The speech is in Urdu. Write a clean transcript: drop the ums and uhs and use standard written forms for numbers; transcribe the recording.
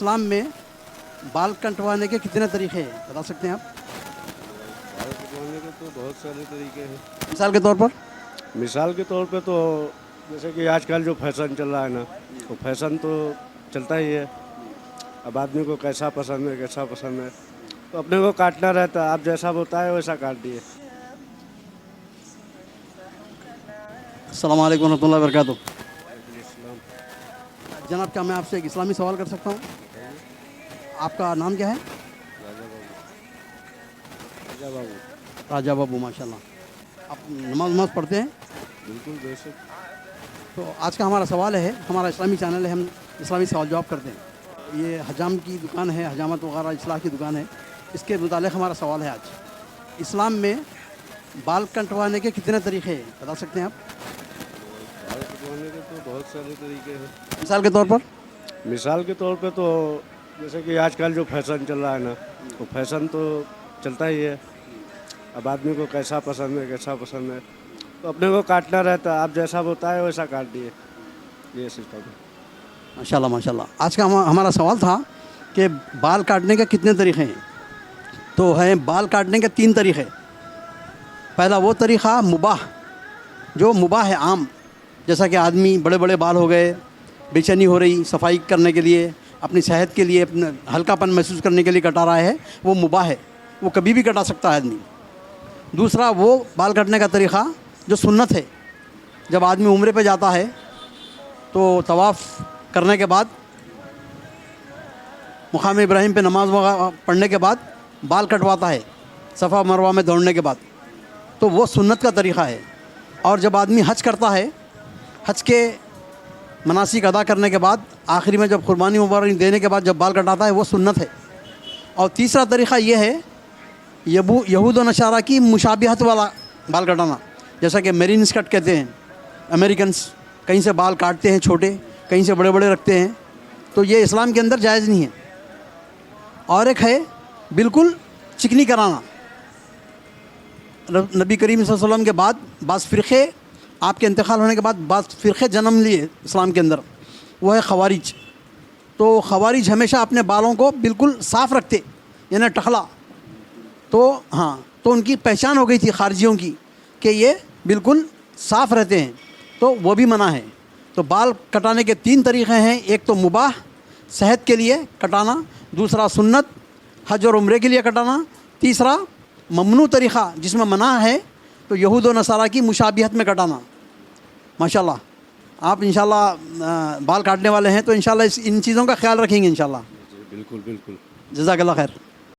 اسلام میں بال کٹوانے کے کتنے طریقے ہیں بتا سکتے ہیں آپ؟ بال کٹوانے کے تو بہت سارے طریقے ہیں. مثال کے طور پر مثال کے طور پہ تو جیسے کہ آج کل جو فیشن چل رہا ہے نا، تو فیشن تو چلتا ہی ہے. اب آدمی کو کیسا پسند ہے کیسا پسند ہے تو اپنے کو کاٹنا رہتا ہے. آپ جیسا ہوتا ہے ویسا کاٹ دیے. السلام علیکم ورحمۃ اللہ وبرکاتہ. وعلیکم السلام. جناب کیا میں آپ سے ایک اسلامی سوال کر سکتا ہوں؟ بتائیے. آپ کا نام کیا ہے؟ راجا بابو. راجا بابو. راجا بابو، ماشاء اللہ. آپ نماز پڑھتے ہیں؟ بالکل بے شک. تو آج کا ہمارا سوال ہے، ہمارا اسلامی چینل ہے، ہم اسلامی سوال جواب کرتے ہیں. یہ حجام کی دکان ہے، حجامت وغیرہ اصلاح کی دکان ہے. اس کے متعلق ہمارا سوال ہے آج. اسلام میں بال کٹوانے کے کتنے طریقے ہیں بتا سکتے ہیں آپ؟ بال کٹوانے کے تو بہت سارے طریقے ہیں. مثال کے طور پر مثال کے طور پہ تو جیسے کہ آج کل جو فیشن چل رہا ہے نا، تو فیشن تو چلتا ہی ہے. اب آدمی کو کیسا پسند ہے کیسا پسند ہے تو اپنے کو کاٹنا رہتا ہے. آپ جیسا ہوتا ہے ویسا کاٹ دیے. یہ سسٹم ہے. ماشاء اللہ ماشاء اللہ. آج کا ہمارا سوال تھا کہ بال کاٹنے کے کتنے طریقے ہیں. تو ہیں بال کاٹنے کے 3 طریقے. پہلا وہ طریقہ مباح، جو مباح ہے عام، جیسا کہ آدمی بڑے بڑے بال ہو گئے، بے چینی ہو رہی، صفائی کرنے کے لیے، اپنی صحت کے لیے، اپنا ہلکا پن محسوس کرنے کے لیے کٹا رہا ہے، وہ مباح ہے، وہ کبھی بھی کٹا سکتا ہے آدمی. دوسرا وہ بال کٹنے کا طریقہ جو سنت ہے. جب آدمی عمرے پہ جاتا ہے تو طواف کرنے کے بعد، مقام ابراہیم پہ نماز پڑھنے کے بعد بال کٹواتا ہے، صفا مروہ میں دوڑنے کے بعد. تو وہ سنت کا طریقہ ہے. اور جب آدمی حج کرتا ہے، حج کے مناسک ادا کرنے کے بعد آخری میں جب قربانی مبارک دینے کے بعد جب بال کٹاتا ہے وہ سنت ہے. اور تیسرا طریقہ یہ ہے یہود و نصارہ کی مشابہت والا بال کٹانا، جیسا کہ میرینس کٹ کہتے ہیں. امریکنس کہیں سے بال کاٹتے ہیں چھوٹے، کہیں سے بڑے بڑے رکھتے ہیں. تو یہ اسلام کے اندر جائز نہیں ہے. اور ایک ہے بالکل چکنی کرانا. نبی کریم صلی اللہ علیہ وسلم کے بعد بعض فرقے، آپ کے انتقال ہونے کے بعد بعض فرقے جنم لیے اسلام کے اندر، وہ ہے خوارج. تو خوارج ہمیشہ اپنے بالوں کو بالکل صاف رکھتے، یعنی ٹخلا. تو ہاں، تو ان کی پہچان ہو گئی تھی خارجیوں کی کہ یہ بالکل صاف رہتے ہیں، تو وہ بھی منع ہے. تو بال کٹانے کے 3 طریقے ہیں. ایک تو مباح صحت کے لیے کٹانا، دوسرا سنت حج اور عمرے کے لیے کٹانا، تیسرا ممنوع طریقہ جس میں منع ہے تو یہود و نصارہ کی مشابہت میں کٹانا. ماشاءاللہ آپ انشاءاللہ بال کاٹنے والے ہیں تو انشاءاللہ ان چیزوں کا خیال رکھیں گے انشاءاللہ. بالکل بالکل. جزاک اللہ خیر.